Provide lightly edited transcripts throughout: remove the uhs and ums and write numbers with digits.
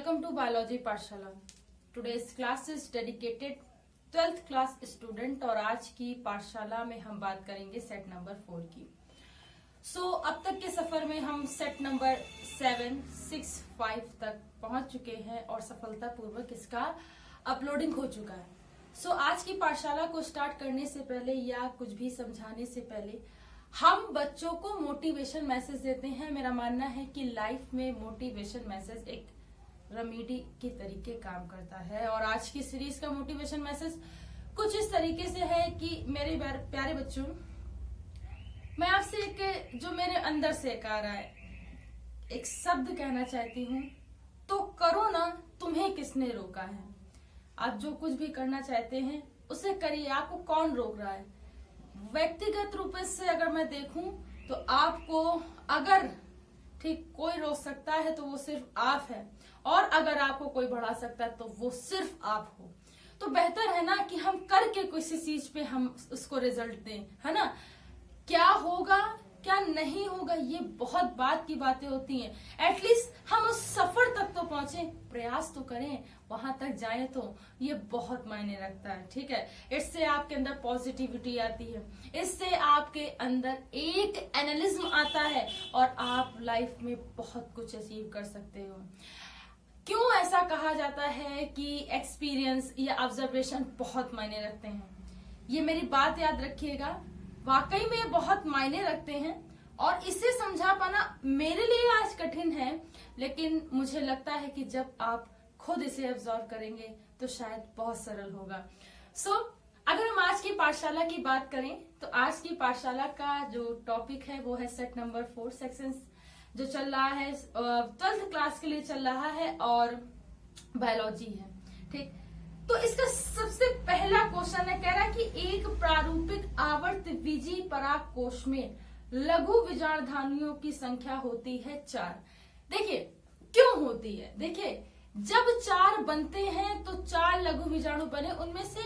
Welcome to Biology पाठशाला। Today's class is dedicated 12th class student और आज की पाठशाला में हम बात करेंगे सेट नंबर 4 की। अब तक के सफर में हम सेट नंबर 7, 6, 5 तक पहुंच चुके हैं और सफलतापूर्वक इसका अपलोडिंग हो चुका है। आज की पाठशाला को स्टार्ट करने से पहले या कुछ भी समझाने से पहले हम बच्चों को मोटिवेशन मैसेज देते हैं। मेरा मानना है कि लाइफ में मोटिवेशन मैसेज एक रेमेडी की तरीके काम करता है और आज की सीरीज का मोटिवेशन मैसेज कुछ इस तरीके से है कि मेरे प्यारे बच्चों, मैं आपसे एक जो मेरे अंदर से एक आ रहा है एक शब्द कहना चाहती हूँ, तो करो ना, तुम्हें किसने रोका है। आप जो कुछ भी करना चाहते हैं उसे करिए, आपको कौन रोक रहा है। व्यक्तिगत रूप से अगर मैं देखूं तो आपको अगर ठीक कोई रोक सकता है तो वो सिर्फ आप है, और अगर आपको कोई बढ़ा सकता है तो वो सिर्फ आप हो। तो बेहतर है ना कि हम करके किसी चीज पे हम उसको रिजल्ट दें, है ना। क्या होगा क्या नहीं होगा ये बहुत बात की बातें होती हैं। एटलीस्ट हम उस सफर तक तो पहुंचे, प्रयास तो करें, वहां तक जाएं, तो ये बहुत मायने रखता है। ठीक है, इससे आपके अंदर पॉजिटिविटी आती है, इससे आपके अंदर एक एनालिज्म आता है और आप लाइफ में बहुत कुछ अचीव कर सकते हो। क्यों ऐसा कहा जाता है कि एक्सपीरियंस या ऑब्जर्वेशन बहुत मायने रखते हैं। ये मेरी बात याद रखिएगा, वाकई में ये बहुत मायने रखते हैं और इसे समझा पाना मेरे लिए आज कठिन है, लेकिन मुझे लगता है कि जब आप खुद इसे ऑब्जर्व करेंगे तो शायद बहुत सरल होगा। अगर हम आज की पाठशाला की बात करें तो आज की पाठशाला का जो टॉपिक है वो है सेट नंबर 4 सेक्शंस जो चल रहा है 12th क्लास के लिए चल रहा है और बायोलॉजी है। ठीक, तो इसका सबसे पहला क्वेश्चन है, कह रहा है कि एक प्रारूपिक आवर्त बीजी पराग कोश में लघु बीजाणुधानियों की संख्या होती है 4। देखिए क्यों होती है। देखिए जब 4 बनते हैं तो 4 लघु बीजाणु बने, उनमें से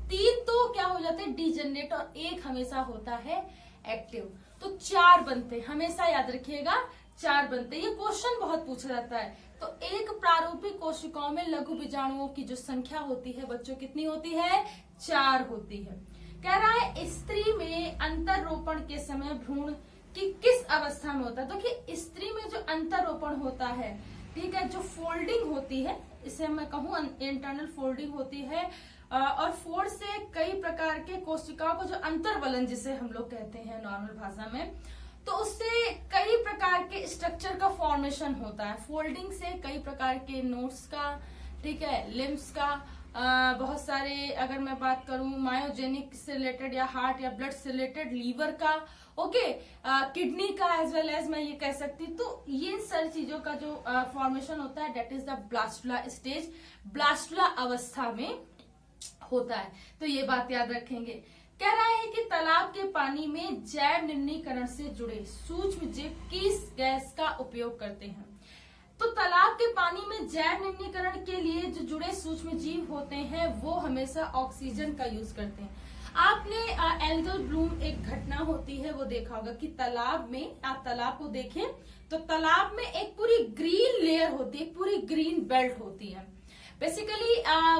3 तो क्या हो जाते हैं डीजनरेट और 1 हमेशा होता है एक्टिव। तो 4 बनते, हमेशा याद रखिएगा 4 बनते। ये क्वेश्चन बहुत पूछा जाता है। तो एक प्रारूपिक कोशिकाओं में लघु बीजाणुओं की जो संख्या होती है बच्चों कितनी होती है, 4 होती है। कह रहा है स्त्री में अंतररोपण के समय भ्रूण की किस अवस्था में होता है। तो कि स्त्री में जो अंतररोपण होता है, ठीक है, जो फोल्डिंग होती है, इसे मैं कहूँ इंटरनल फोल्डिंग होती है, और फोल्ड से कई प्रकार के कोशिकाओं को जो अंतर्वलन जिसे हम लोग कहते हैं नॉर्मल भाषा में, तो उससे कई प्रकार के स्ट्रक्चर का फॉर्मेशन होता है। फोल्डिंग से कई प्रकार के नोट्स का, ठीक है, लिम्स का, बहुत सारे अगर मैं बात करूं मायोजेनिक से रिलेटेड या हार्ट या ब्लड से रिलेटेड, लीवर का, ओके, किडनी का एज वेल एज मैं ये कह सकती। तो ये सारी चीजों का जो फॉर्मेशन होता है that is the blastula stage, blastula अवस्था में होता है। तो ये बात याद रखेंगे। कह रहा है कि तालाब के पानी में जैव निम्नीकरण से जुड़े सूक्ष्म जीव किस गैस का उपयोग करते हैं। तो तालाब के पानी में जैव निम्नीकरण के लिए जो जुड़े सूक्ष्म जीव होते हैं वो हमेशा ऑक्सीजन का यूज करते हैं। आपने एल्गल ब्लूम एक घटना होती है वो देखा होगा कि तालाब में, आप तालाब को देखें तो तालाब में एक पूरी ग्रीन लेयर होती है, पूरी ग्रीन बेल्ट होती है। बेसिकली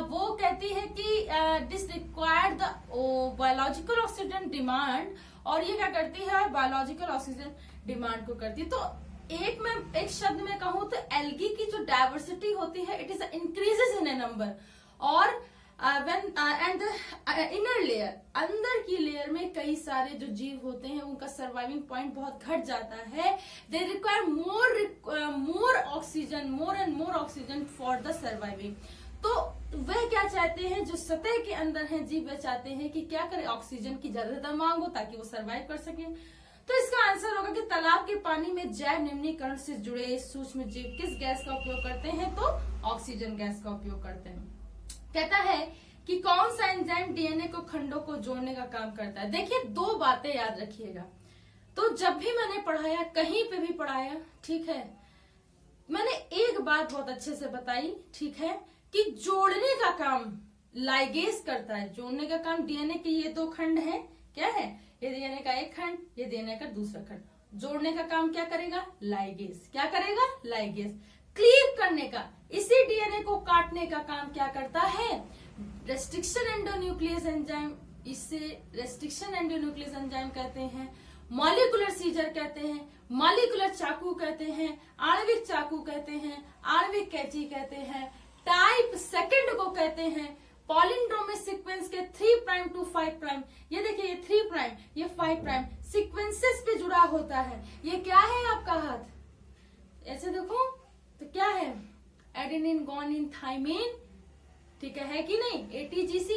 वो कहती है कि this required the biological oxygen demand, और ये क्या करती है, बायोलॉजिकल ऑक्सीजन डिमांड को करती है। तो एक शब्द में कहूँ तो एल्गी की जो डाइवर्सिटी होती है it is increases in A number, और व्हेन एंड इनर लेयर, अंदर की लेयर में कई सारे जो जीव होते हैं उनका सर्वाइविंग पॉइंट बहुत घट जाता है। They require more oxygen, more and more oxygen for the surviving. तो वह क्या चाहते हैं, जो सतह के अंदर हैं जीव, वह चाहते हैं कि क्या करें, ऑक्सीजन की ज्यादा मांग हो ताकि वो सर्वाइव कर सके। तो इसका आंसर होगा कि तालाब के पानी में जैव निम्नीकरण से जुड़े सूक्ष्म जीव किस गैस का उपयोग करते हैं, तो ऑक्सीजन गैस का उपयोग करते हैं। कहता है कि कौन सा एंजाइम डीएनए को खंडों को जोड़ने का काम करता है। देखिए 2 बातें याद रखिएगा। तो जब भी मैंने पढ़ाया, कहीं पे भी पढ़ाया, ठीक है, मैंने एक बात बहुत अच्छे से बताई, ठीक है, कि जोड़ने का काम लाइगेज करता है। जोड़ने का काम डीएनए के ये 2 खंड है, क्या है, ये डीएनए का एक खंड, ये डीएनए का दूसरा खंड। जोड़ने का काम क्या करेगा, लाइगेज। क्या करेगा, लाइगेज। क्लीव करने का, इसी डीएनए को काटने का काम क्या करता है? Restriction endonuclease enzyme. इसे रेस्ट्रिक्शन एंडोन्यूक्लियस एंजाइम कहते हैं, मॉलिक्यूलर सीजर कहते हैं, मॉलिक्यूलर चाकू कहते हैं, आणविक चाकू कहते हैं, आणविक कैंची कहते हैं, टाइप सेकंड को कहते हैं, पॉलिंड्रोमिक सीक्वेंस के 3 प्राइम टू 5 प्राइम। ये देखिए, ये 3 प्राइम, ये 5 प्राइम सीक्वेंसेस पे जुड़ा होता है। ये क्या है आपका हाथ, ऐसे देखो तो क्या है? एडेनिन, गुआनिन, थाइमिन, ठीक है कि नहीं? ATGC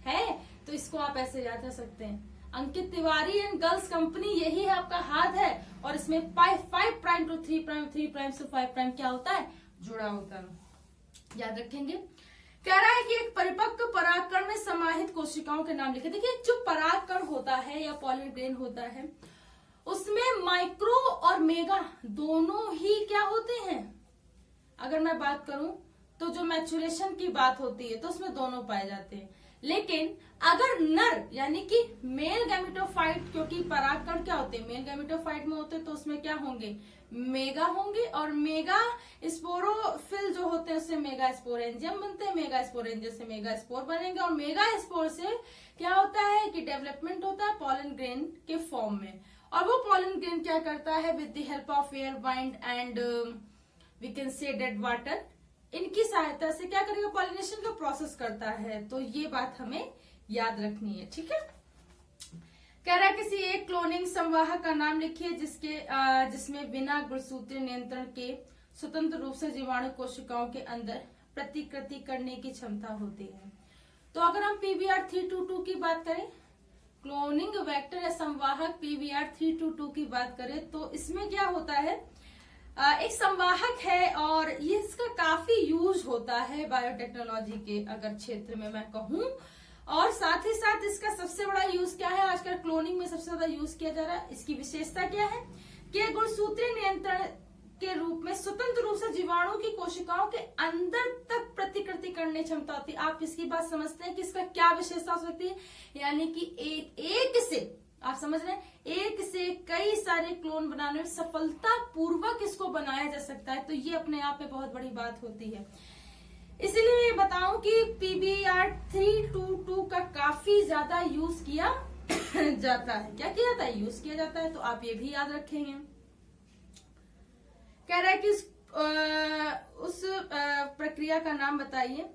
है, तो इसको आप ऐसे याद कर सकते हैं। Ankit Tiwari and girls company, यही है आपका हाथ है, और इसमें 5 प्राइम टू 3 प्राइम, 3 प्राइम से 5 प्राइम क्या होता है? जुड़ा होता है, याद रखेंगे। कह रहा है कि एक परिपक्व परागकण में समाहित कोशिकाओं के नाम लिखे। देखिए, जो परागकण होता है या पॉलन ग्रेन होता है, उसमें माइक्रो और मेगा दोनों ही क्या होते हैं? अगर मैं बात करूं तो जो मैचुरेशन की बात होती है तो उसमें दोनों पाए जाते हैं, लेकिन अगर नर यानी कि मेल गैमेटोफाइट, क्योंकि परागकण क्या होते हैं? मेल गैमेटोफाइट में होते हैं, तो उसमें क्या होंगे? मेगा होंगे, और मेगा स्पोरोफिल जो होते हैं उससे मेगा स्पोरेंजियम बनते हैं, मेगा स्पोरेंजियम से मेगा स्पोर बनेंगे, और मेगा स्पोर से क्या होता है कि डेवलपमेंट होता है पॉलन ग्रेन के फॉर्म में। और वो पॉलन ग्रेन क्या करता है? With the help of air, wind and we can say dead water, इनकी सहायता से क्या करेगा? पॉलिनेशन का प्रोसेस करता है। तो ये बात हमें याद रखनी है, ठीक है। कह रहा है किसी एक क्लोनिंग संवाहक का नाम लिखिए जिसमें बिना गुणसूत्रीय नियंत्रण के स्वतंत्र रूप से जीवाणु कोशिकाओं के अंदर प्रतिकृति करने की क्षमता होती है। तो अगर हम PBR322 की बात करें, क्लोनिंग वेक्टर या संवाहक PBR322 की बात करें, तो इसमें क्या होता है? एक संवाहक है, और ये इसका काफी यूज होता है बायोटेक्नोलॉजी के अगर क्षेत्र में मैं कहूं, और साथ ही साथ इसका सबसे बड़ा यूज क्या है? आजकल क्लोनिंग में सबसे ज्यादा यूज किया जा रहा है। इसकी विशेषता क्या है कि गुणसूत्रीय नियंत्रण के रूप में स्वतंत्र रूप से जीवाणु की कोशिकाओं के अंदर तक प्रतिकृति करने क्षमता होती है। आप इसकी बात समझते हैं कि इसका क्या विशेषता हो सकती है? यानी कि एक से, आप समझ रहे हैं, एक से कई सारे क्लोन बनाने में सफलता पूर्वक इसको बनाया जा सकता है। तो ये अपने आप में बहुत बड़ी बात होती है। इसलिए मैं बताऊं कि PBR322 का काफी ज्यादा यूज किया जाता है। क्या किया जाता है? यूज किया जाता है। तो आप ये भी याद रखेंगे। कह रहा है कि उस प्रक्रिया का नाम बताइए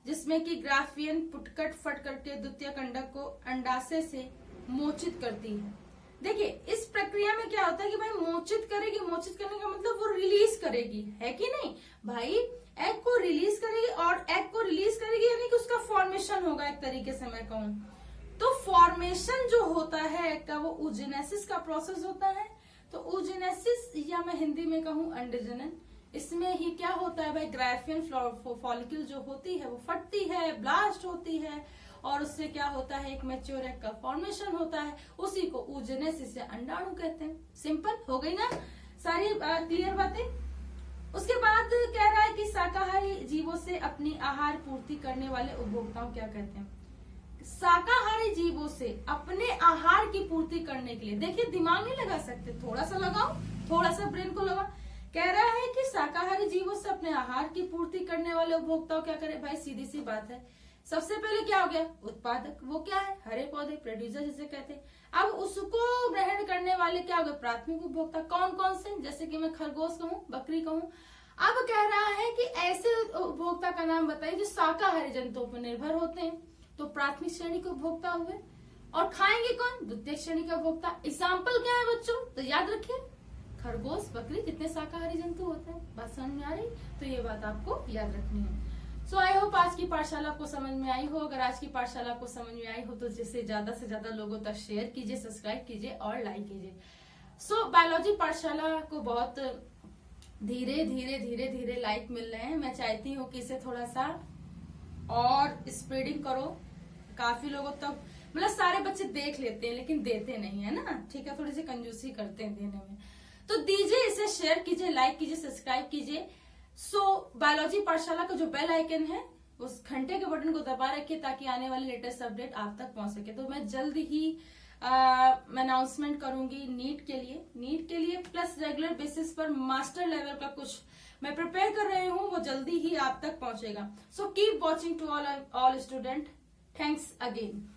जिसमें कि ग्राफियन पुटकट फट करके द्वितीय कंडक को अंडाशय से मोचित करती है। देखिए, इस प्रक्रिया में क्या होता है कि भाई मोचित करेगी, मोचित करने का मतलब वो रिलीज करेगी, है कि नहीं भाई? एग को रिलीज करेगी, और एग को रिलीज करेगी यानी कि उसका फॉर्मेशन होगा एक तरीके से मैं कहूं तो। फॉर्मेशन जो होता है एग का, वो oogenesis का प्रोसेस होता है। तो oogenesis, या मैं हिंदी में कहूं अंडजनन, इसमें ही क्या होता है भाई? ग्राफियन फॉलिकल जो होती है वो फटती है, ब्लास्ट होती है, और उससे क्या होता है? एक मैच्योर एग का फॉर्मेशन होता है। उसी को oogenesis या अंडाणु कहते हैं। सिंपल हो गई ना सारी क्लियर बातें। उसके बाद कह रहा है कि शाकाहारी जीवों से अपनी आहार पूर्ति करने वाले उपभोक्ताओं क्या कहते हैं? शाकाहारी जीवों से अपने आहार की पूर्ति करने के लिए, देखिए दिमाग नहीं लगा सकते, थोड़ा सा लगाओ, थोड़ा सा ब्रेन को लगाओ। कह रहा है कि शाकाहारी जीवों से अपने आहार की पूर्ति करने वाले उपभोक्ताओं क्या करें? भाई सीधी सी बात है, सबसे पहले क्या हो गया? उत्पादक। वो क्या है? हरे पौधे, प्रोड्यूसर जिसे कहते हैं। अब उसको ग्रहण करने वाले क्या हो गए? प्राथमिक उपभोक्ता। कौन कौन से? जैसे कि मैं खरगोश कहूँ, बकरी कहूँ। अब कह रहा है कि ऐसे उपभोक्ता का नाम बताइए जो शाकाहारी जंतुओं पर निर्भर होते हैं। तो प्राथमिक श्रेणी के उपभोक्ता हुए। और खाएंगे कौन? द्वितीय श्रेणी का उपभोक्ता। एग्जाम्पल क्या है बच्चों? तो याद रखिए, खरगोश, बकरी, कितने शाकाहारी जंतु होते हैं। बात समझ में आ रही? तो ये बात आपको याद रखनी है। सो आई होप आज की पाठशाला को समझ में आई हो। अगर आज की पाठशाला को समझ में आई हो तो जिससे ज्यादा से ज्यादा लोगों तक शेयर कीजिए, सब्सक्राइब कीजिए और लाइक कीजिए। सो बायोलॉजी पाठशाला को बहुत धीरे धीरे धीरे धीरे लाइक मिल रहे हैं। मैं चाहती हूँ कि इसे थोड़ा सा और स्प्रेडिंग करो। काफी लोगों तक, मतलब सारे बच्चे देख लेते हैं लेकिन देते नहीं है ना, ठीक है, थोड़ी सी कंजूसी करते हैं देने में। तो दीजिए, इसे शेयर कीजिए, लाइक कीजिए, सब्सक्राइब कीजिए। सो बायोलॉजी पाठशाला का जो बेल आइकन है उस घंटे के बटन को दबा रखिए ताकि आने वाले लेटेस्ट अपडेट आप तक पहुंच सके। तो मैं जल्द ही मैं अनाउंसमेंट करूंगी नीट के लिए प्लस रेगुलर बेसिस पर मास्टर लेवल का कुछ मैं प्रिपेयर कर रही हूँ वो जल्दी ही आप तक पहुंचेगा। So keep watching to all student. Thanks again.